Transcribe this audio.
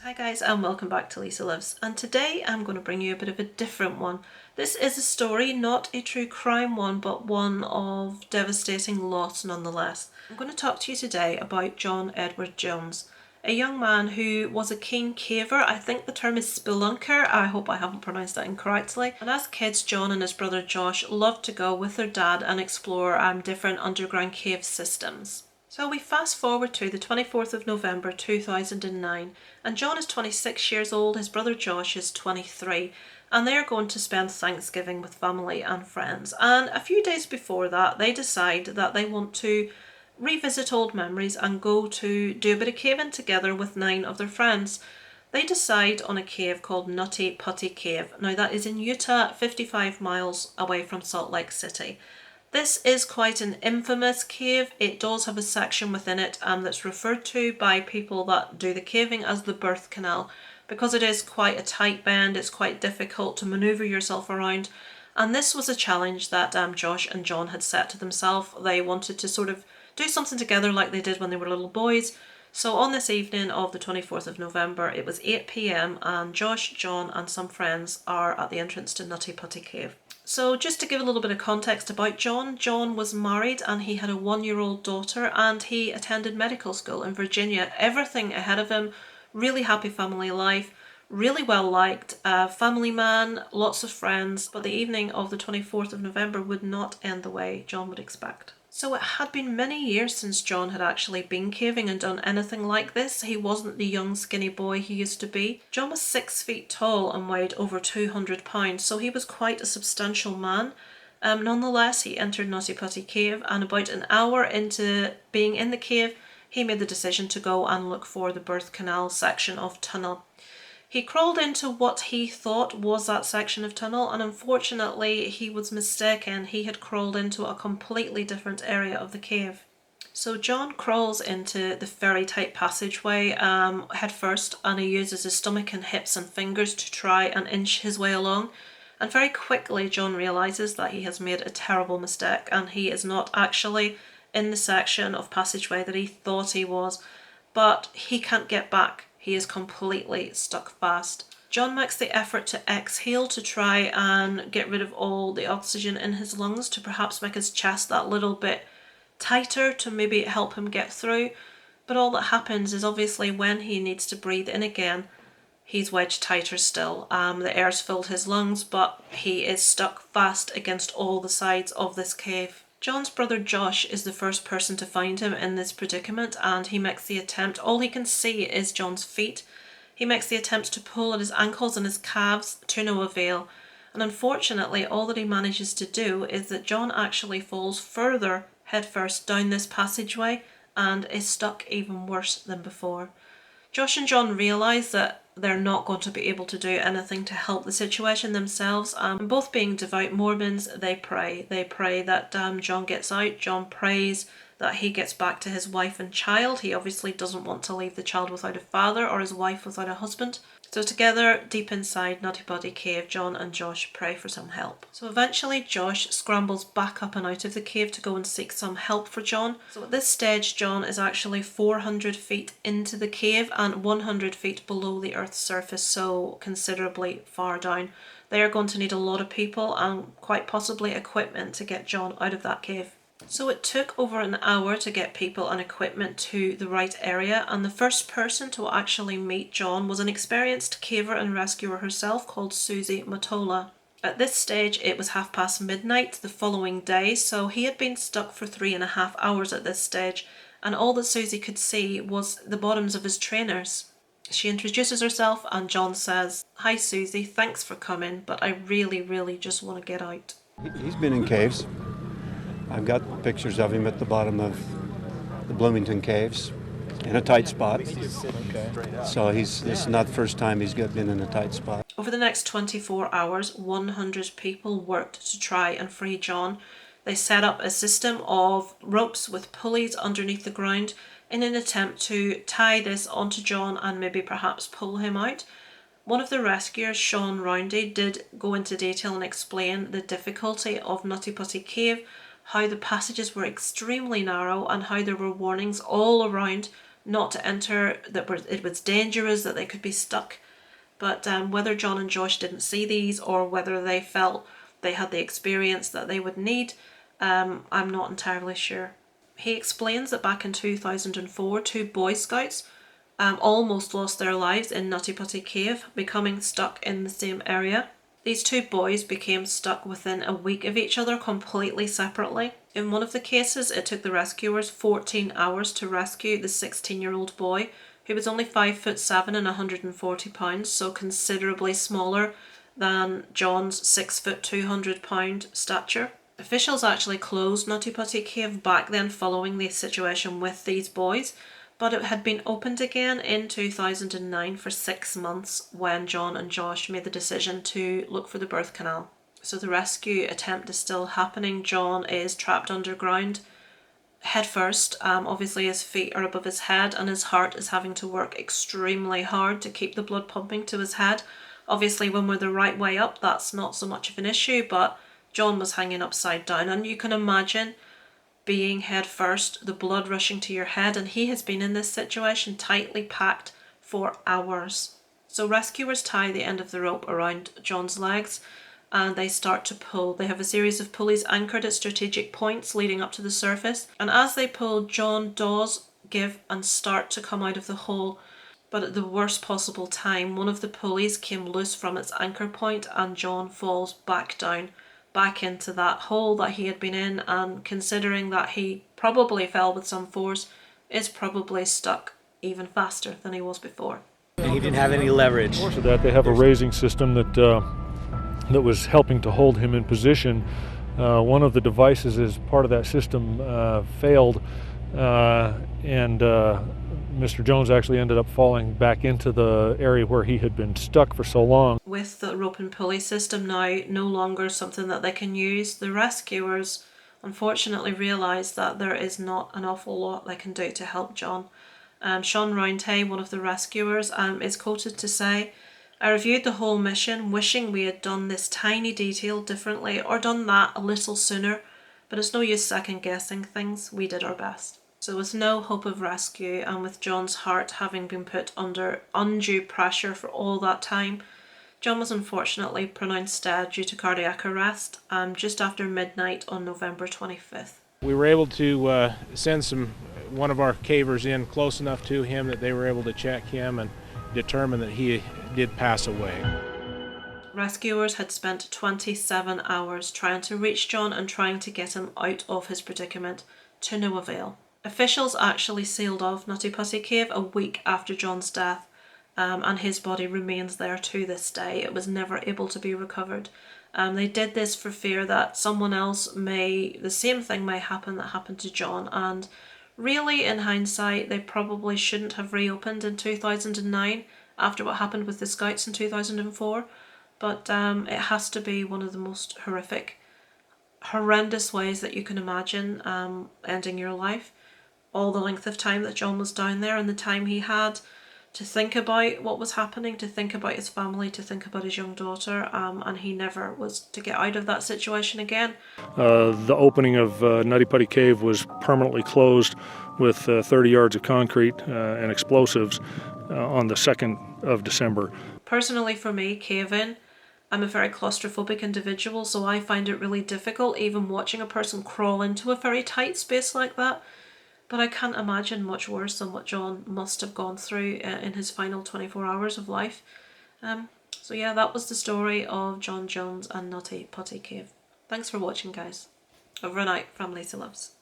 Hi guys and welcome back to Lisa Lives, and today I'm going to bring you a bit of a different one. This is a story, not a true crime one, but one of devastating loss nonetheless. I'm going to talk to you today about John Edward Jones, a young man who was a keen caver. I think the term is spelunker. I hope I haven't pronounced that incorrectly. And as kids, John and his brother Josh loved to go with their dad and explore different underground cave systems. So we fast forward to the 24th of November 2009, and John is 26 years old, his brother Josh is 23, and they are going to spend Thanksgiving with family and friends. And a few days before that, they decide that they want to revisit old memories and go to do a bit of caving together with 9 of their friends. They decide on a cave called Nutty Putty Cave. Now that is in Utah, 55 miles away from Salt Lake City. This is quite an infamous cave. It does have a section within it that's referred to by people that do the caving as the birth canal, because it is quite a tight bend. It's quite difficult to manoeuvre yourself around, and this was a challenge that Josh and John had set to themselves. They wanted to sort of do something together like they did when they were little boys. So on this evening of the 24th of November, it was 8 p.m. and Josh, John and some friends are at the entrance to Nutty Putty Cave. So just to give a little bit of context about John, John was married and he had a 1-year-old daughter, and he attended medical school in Virginia. Everything ahead of him, really happy family life, really well liked, family man, lots of friends, but the evening of the 24th of November would not end the way John would expect. So it had been many years since John had actually been caving and done anything like this. He wasn't the young skinny boy he used to be. John was 6 feet tall and weighed over 200 pounds, so he was quite a substantial man. Nonetheless, he entered Nutty Putty Cave, and about an hour into being in the cave, he made the decision to go and look for the birth canal section of tunnel. He crawled into what he thought was that section of tunnel, and unfortunately he was mistaken. He had crawled into a completely different area of the cave. So John crawls into the very tight passageway head first, and he uses his stomach and hips and fingers to try and inch his way along. And very quickly John realises that he has made a terrible mistake, and he is not actually in the section of passageway that he thought he was, but he can't get back. He is completely stuck fast. John makes the effort to exhale to try and get rid of all the oxygen in his lungs, to perhaps make his chest that little bit tighter to maybe help him get through. But all that happens is, obviously when he needs to breathe in again, he's wedged tighter still. The air's filled his lungs, but he is stuck fast against all the sides of this cave. John's brother Josh is the first person to find him in this predicament, and he makes the attempt. All he can see is John's feet. He makes the attempt to pull at his ankles and his calves, to no avail. And unfortunately, all that he manages to do is that John actually falls further headfirst down this passageway and is stuck even worse than before. Josh and John realise that they're not going to be able to do anything to help the situation themselves. Both being devout Mormons, they pray. They pray that John gets out. John prays that he gets back to his wife and child. He obviously doesn't want to leave the child without a father, or his wife without a husband. So together, deep inside Nutty Putty Cave, John and Josh pray for some help. So eventually Josh scrambles back up and out of the cave to go and seek some help for John. So at this stage, John is actually 400 feet into the cave and 100 feet below the earth's surface, so considerably far down. They are going to need a lot of people and quite possibly equipment to get John out of that cave. So it took over an hour to get people and equipment to the right area, and the first person to actually meet John was an experienced caver and rescuer herself called Susie Matola. At this stage it was midnight the following day, so he had been stuck for 3.5 hours at this stage, and all that Susie could see was the bottoms of his trainers. She introduces herself and John says, "Hi Susie, thanks for coming, but I really just want to get out." He's been in caves. I've got pictures of him at the bottom of the Bloomington Caves in a tight spot. So this is not the first time he's been in a tight spot. Over the next 24 hours, 100 people worked to try and free John. They set up a system of ropes with pulleys underneath the ground in an attempt to tie this onto John and maybe perhaps pull him out. One of the rescuers, Sean Roundy, did go into detail and explain the difficulty of Nutty Putty Cave, how the passages were extremely narrow and how there were warnings all around not to enter, that it was dangerous, that they could be stuck. But whether John and Josh didn't see these or whether they felt they had the experience that they would need, I'm not entirely sure. He explains that back in 2004, 2 Boy Scouts almost lost their lives in Nutty Putty Cave, becoming stuck in the same area. These 2 boys became stuck within a week of each other, completely separately. In one of the cases, it took the rescuers 14 hours to rescue the 16-year-old boy, who was only 5'7" and 140 pounds, so considerably smaller than John's 6', 200 pound stature. Officials actually closed Nutty Putty Cave back then following the situation with these boys, but it had been opened again in 2009 for 6 months when John and Josh made the decision to look for the birth canal. So the rescue attempt is still happening. John is trapped underground, head first. Obviously his feet are above his head and his heart is having to work extremely hard to keep the blood pumping to his head. Obviously when we're the right way up, that's not so much of an issue, but John was hanging upside down, and you can imagine being head first, the blood rushing to your head, and he has been in this situation tightly packed for hours. So rescuers tie the end of the rope around John's legs and they start to pull. They have a series of pulleys anchored at strategic points leading up to the surface, and as they pull, John does give and start to come out of the hole, but at the worst possible time. One of the pulleys came loose from its anchor point and John falls back down, back into that hole that he had been in, and considering that he probably fell with some force, is probably stuck even faster than he was before. And he didn't have any leverage. Of course, of that, they have a raising system that that was helping to hold him in position. One of the devices as part of that system failed, and Mr. Jones actually ended up falling back into the area where he had been stuck for so long. With the rope and pulley system now no longer something that they can use, the rescuers unfortunately realise that there is not an awful lot they can do to help John. Sean Roundhay, one of the rescuers, is quoted to say, "I reviewed the whole mission, wishing we had done this tiny detail differently or done that a little sooner, but it's no use second guessing things. We did our best." So with no hope of rescue and with John's heart having been put under undue pressure for all that time, John was unfortunately pronounced dead due to cardiac arrest just after midnight on November 25th. We were able to send one of our cavers in close enough to him that they were able to check him and determine that he did pass away. Rescuers had spent 27 hours trying to reach John and trying to get him out of his predicament, to no avail. Officials actually sealed off Nutty Putty Cave a week after John's death, and his body remains there to this day. It was never able to be recovered. They did this for fear that someone else the same thing may happen that happened to John, and really in hindsight they probably shouldn't have reopened in 2009 after what happened with the Scouts in 2004, but it has to be one of the most horrendous ways that you can imagine ending your life. All the length of time that John was down there and the time he had to think about what was happening, to think about his family, to think about his young daughter, and he never was to get out of that situation again. The opening of Nutty Putty Cave was permanently closed with 30 yards of concrete and explosives on the 2nd of December. Personally for me, cave-in, I'm a very claustrophobic individual, so I find it really difficult even watching a person crawl into a very tight space like that. But I can't imagine much worse than what John must have gone through in his final 24 hours of life. So yeah, that was the story of John Jones and Nutty Putty Cave. Thanks for watching, guys. Over and out from Lisa Loves.